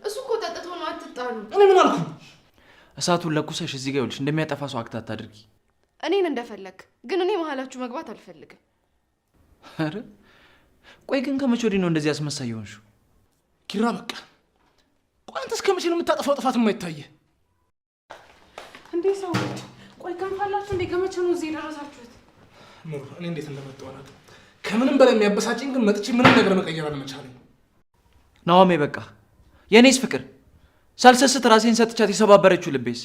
እሱ እኮ ጠጥቶ ነው። አትጣሉ። እኔ ምን አልኩ? እሳቱን ለኩሰሽ እዚህ ጋር ይኸውልሽ እንደሚያጠፋ ሰው አክታት አድርጊ። እኔን እንደፈለግ ግን እኔ መሀላችሁ መግባት አልፈልግም። አረ ቆይ ግን ከመቼ ወዲህ ነው እንደዚህ አስመሳይ የሆንሽው? ኪራ በቃ ቆይ አንተ እስከ መቼ ነው የምታጠፋው ጥፋት የማይታየ እንዴ? ሰዎች ቆይ ከንፋላችሁ እንዴ? ከመቼ ነው እዚህ የደረሳችሁት? ኑሩ እኔ እንዴት እንደመጣሁ አላውቅም። ከምንም በላይ የሚያበሳጭኝ ግን መጥቼ ምንም ነገር መቀየር አለመቻለኝ። ናሆሜ በቃ የእኔስ ፍቅር ሳልሰስት ራሴን ሰጥቻት የሰባበረችው ልቤስ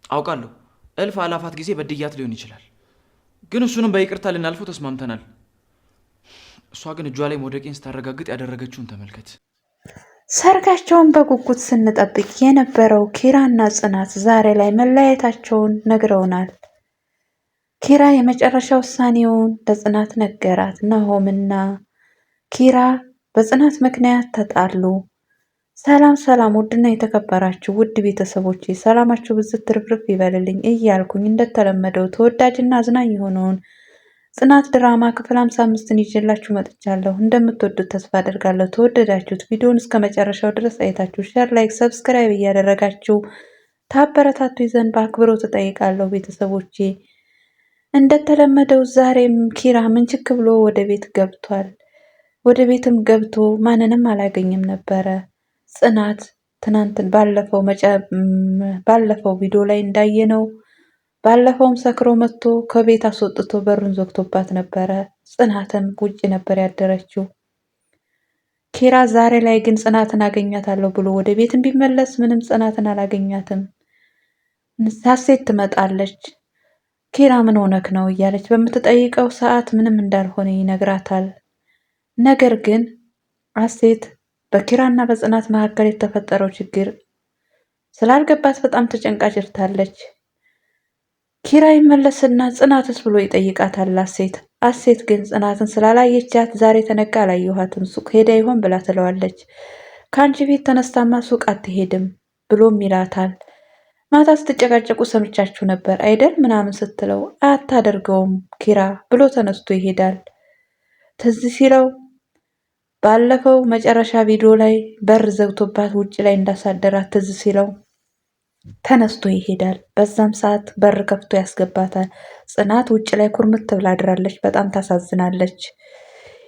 አውቃለሁ እልፍ አላፋት ጊዜ በድያት ሊሆን ይችላል፣ ግን እሱንም በይቅርታ ልናልፈው ተስማምተናል። እሷ ግን እጇ ላይ መውደቄን ስታረጋግጥ ያደረገችውን ተመልከት። ሰርጋቸውን በጉጉት ስንጠብቅ የነበረው ኪራና ጽናት ዛሬ ላይ መለያየታቸውን ነግረውናል። ኪራ የመጨረሻ ውሳኔውን ለጽናት ነገራት። ናሆምና ኪራ በጽናት ምክንያት ተጣሉ። ሰላም ሰላም! ውድና የተከበራችሁ ውድ ቤተሰቦቼ ሰላማችሁ ብዝት ትርፍርፍ ይበልልኝ እያልኩኝ እንደተለመደው ተወዳጅና አዝናኝ የሆነውን ጽናት ድራማ ክፍል 55ን ይዤላችሁ መጥቻለሁ። እንደምትወዱት ተስፋ አደርጋለሁ። ተወደዳችሁት ቪዲዮውን እስከ መጨረሻው ድረስ አይታችሁ ሼር፣ ላይክ፣ ሰብስክራይብ እያደረጋችሁ ታበረታቱ ዘንድ በአክብሮት እጠይቃለሁ። ቤተሰቦቼ እንደተለመደው ዛሬም ኪራ ምንችክ ብሎ ወደ ቤት ገብቷል። ወደ ቤትም ገብቶ ማንንም አላገኝም ነበረ። ጽናት ትናንትን ባለፈው ቪዲዮ ላይ እንዳየነው ባለፈውም ሰክሮ መጥቶ ከቤት አስወጥቶ በሩን ዘግቶባት ነበረ። ጽናትም ውጭ ነበር ያደረችው። ኪራ ዛሬ ላይ ግን ጽናትን አገኛታለሁ ብሎ ወደ ቤትም ቢመለስ ምንም ጽናትን አላገኛትም። ሀሴት ትመጣለች። ኪራ ምን ሆነክ ነው እያለች በምትጠይቀው ሰዓት ምንም እንዳልሆነ ይነግራታል። ነገር ግን ሀሴት በኪራና በጽናት መካከል የተፈጠረው ችግር ስላልገባት በጣም ተጨንቃ ጭርታለች። ኪራ ይመለስና ጽናትስ ብሎ ይጠይቃታል። ሀሴት ግን ጽናትን ስላላየቻት ዛሬ ተነቃ አላየኋትም፣ ሱቅ ሄዳ ይሆን ብላ ትለዋለች። ከአንቺ ቤት ተነስታማ ሱቅ አትሄድም ብሎም ይላታል። ማታ ስትጨቃጨቁ ሰምቻችሁ ነበር አይደል ምናምን ስትለው አታደርገውም ኪራ ብሎ ተነስቶ ይሄዳል። ትዝ ሲለው ባለፈው መጨረሻ ቪዲዮ ላይ በር ዘግቶባት ውጭ ላይ እንዳሳደራት ትዝ ሲለው ተነስቶ ይሄዳል። በዛም ሰዓት በር ከፍቶ ያስገባታል። ጽናት ውጭ ላይ ኩርምት ብላ አድራለች። በጣም ታሳዝናለች።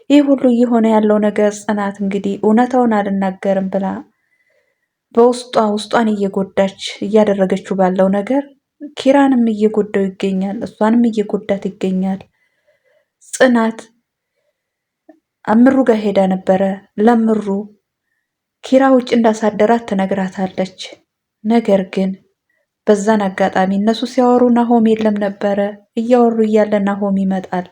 ይህ ሁሉ እየሆነ ያለው ነገር ጽናት እንግዲህ እውነታውን አልናገርም ብላ ውስጧን እየጎዳች እያደረገችው ባለው ነገር ኪራንም እየጎዳው ይገኛል። እሷንም እየጎዳት ይገኛል። ጽናት እምሩ ጋር ሄዳ ነበረ። ለምሩ ኪራ ውጭ እንዳሳደራት ትነግራታለች። ነገር ግን በዛን አጋጣሚ እነሱ ሲያወሩ ናሆም የለም ነበረ። እያወሩ እያለ ናሆም ይመጣል።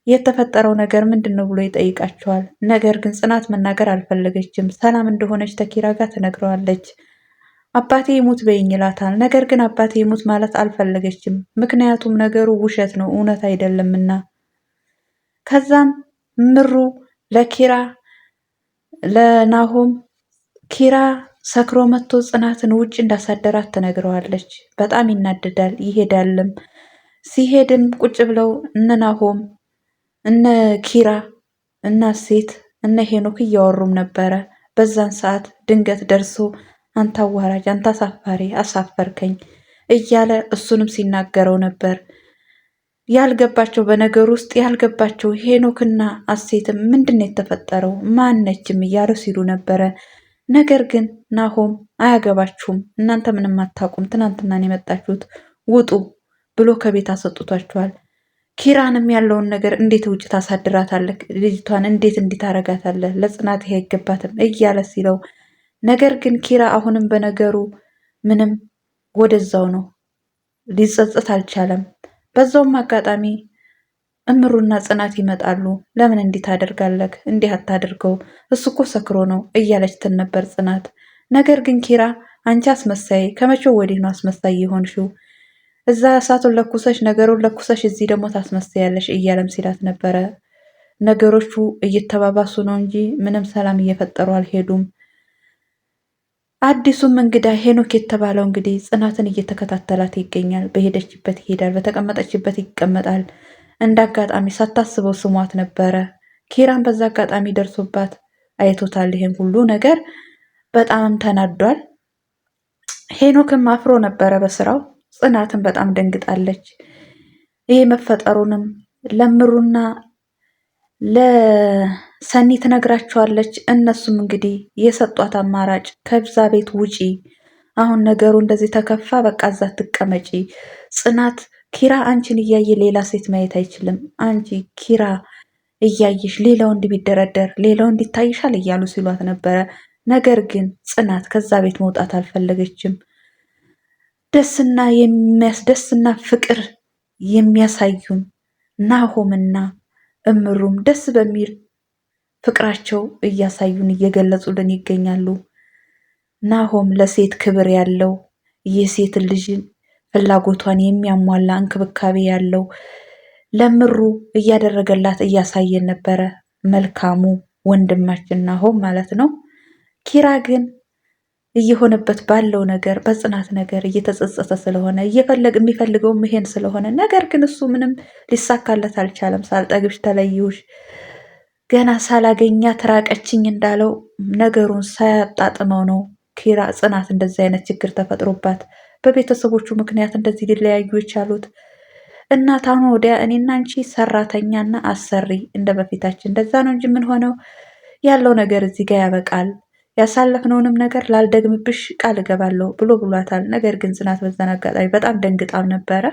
የተፈጠረው ነገር ምንድን ነው ብሎ ይጠይቃቸዋል። ነገር ግን ጽናት መናገር አልፈለገችም። ሰላም እንደሆነች ተኪራ ጋር ትነግረዋለች። አባቴ ይሙት በይኝ ይላታል። ነገር ግን አባቴ ይሙት ማለት አልፈለገችም። ምክንያቱም ነገሩ ውሸት ነው፣ እውነት አይደለምና። ከዛም ምሩ ለናሆም ኪራ ሰክሮ መጥቶ ጽናትን ውጭ እንዳሳደራት ትነግረዋለች። በጣም ይናደዳል። ይሄዳልም። ሲሄድም ቁጭ ብለው እነ ናሆም እነ ኪራ እና ሴት እነ ሄኖክ እያወሩም ነበረ። በዛን ሰዓት ድንገት ደርሶ አንተ አዋራጅ፣ አንተ አሳፋሪ፣ አሳፈርከኝ እያለ እሱንም ሲናገረው ነበር። ያልገባቸው በነገር ውስጥ ያልገባቸው ሄኖክና አሴትም ምንድነው የተፈጠረው ማነችም እያሉ ሲሉ ነበረ። ነገር ግን ናሆም አያገባችሁም፣ እናንተ ምንም አታውቁም፣ ትናንትናን የመጣችሁት ውጡ ብሎ ከቤት አሰጥቷቸዋል። ኪራንም ያለውን ነገር እንዴት ውጭ ታሳድራታለህ? ልጅቷን እንዴት እንዲታረጋታለህ? ለጽናት ይሄ አይገባትም እያለ ሲለው፣ ነገር ግን ኪራ አሁንም በነገሩ ምንም ወደዛው ነው፣ ሊጸጸት አልቻለም። በዛውም አጋጣሚ እምሩና ጽናት ይመጣሉ። ለምን እንዲህ ታደርጋለህ? እንዲህ አታድርገው፣ እሱ እኮ ሰክሮ ነው እያለች ትን ነበር ጽናት። ነገር ግን ኪራ አንቺ አስመሳይ፣ ከመቼው ወዲህ ነው አስመሳይ የሆንሽው? እዛ እሳቱን ለኩሰሽ ነገሩን ለኩሰሽ እዚህ ደግሞ ታስመሳያለሽ እያለም ሲላት ነበረ። ነገሮቹ እየተባባሱ ነው እንጂ ምንም ሰላም እየፈጠሩ አልሄዱም። አዲሱም እንግዳ ሄኖክ የተባለው እንግዲህ ጽናትን እየተከታተላት ይገኛል። በሄደችበት ይሄዳል፣ በተቀመጠችበት ይቀመጣል። እንደ አጋጣሚ ሳታስበው ስሟት ነበረ። ኪራን በዛ አጋጣሚ ደርሶባት አይቶታል ይሄን ሁሉ ነገር። በጣምም ተናዷል። ሄኖክም አፍሮ ነበረ በስራው። ጽናትን በጣም ደንግጣለች። ይሄ መፈጠሩንም ለምሩና ለሰኒ ትነግራቸዋለች። እነሱም እንግዲህ የሰጧት አማራጭ ከብዛ ቤት ውጪ፣ አሁን ነገሩ እንደዚህ ተከፋ፣ በቃ እዛ ትቀመጪ ጽናት፣ ኪራ አንቺን እያየ ሌላ ሴት ማየት አይችልም። አንቺ ኪራ እያየሽ ሌላ ወንድ ቢደረደር ሌላ ወንድ ይታይሻል እያሉ ሲሏት ነበረ። ነገር ግን ጽናት ከዛ ቤት መውጣት አልፈለገችም። ደስና የሚያስደስና ፍቅር የሚያሳዩን ናሆምና እምሩም ደስ በሚል ፍቅራቸው እያሳዩን እየገለጹልን ይገኛሉ። ናሆም ለሴት ክብር ያለው የሴት ልጅን ፍላጎቷን የሚያሟላ እንክብካቤ ያለው ለምሩ እያደረገላት እያሳየን ነበረ። መልካሙ ወንድማችን ናሆም ማለት ነው። ኪራ ግን እየሆነበት ባለው ነገር በጽናት ነገር እየተጸጸተ ስለሆነ የሚፈልገውም ይሄን ስለሆነ፣ ነገር ግን እሱ ምንም ሊሳካለት አልቻለም። ሳልጠግብሽ ተለይሁሽ፣ ገና ሳላገኛት ራቀችኝ እንዳለው ነገሩን ሳያጣጥመው ነው ኪራ ጽናት እንደዚህ አይነት ችግር ተፈጥሮባት በቤተሰቦቹ ምክንያት እንደዚህ ሊለያዩ የቻሉት። እናት አሁን ወዲያ እኔና አንቺ ሰራተኛና አሰሪ እንደ በፊታችን እንደዛ ነው እንጂ ምን ሆነው ያለው ነገር እዚህ ጋር ያበቃል። ያሳለፍነውንም ነገር ላልደግምብሽ ቃል እገባለሁ ብሎ ብሏታል። ነገር ግን ጽናት በዛን አጋጣሚ በጣም ደንግጣም ነበረ።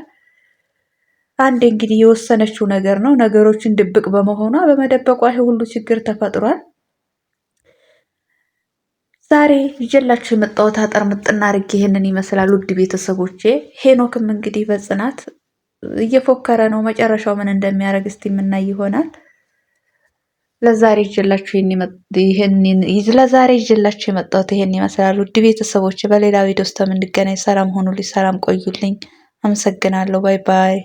አንዴ እንግዲህ የወሰነችው ነገር ነው። ነገሮችን ድብቅ በመሆኗ በመደበቋ ይሄ ሁሉ ችግር ተፈጥሯል። ዛሬ ይዤላችሁ የመጣሁት አጠር ምጥና አድርጌ ይሄንን ይመስላል። ውድ ቤተሰቦቼ ሄኖክም እንግዲህ በጽናት እየፎከረ ነው። መጨረሻው ምን እንደሚያደርግ እስቲ የምናይ ይሆናል። ለዛሬ ይዤላችሁ የመጣሁት ይሄን ይመስላል። ውድ ቤተሰቦቼ በሌላ ቪዲዮ እስከምንገናኝ ሰላም ሆኑልኝ፣ ሰላም ቆዩልኝ። አመሰግናለሁ። ባይ ባይ።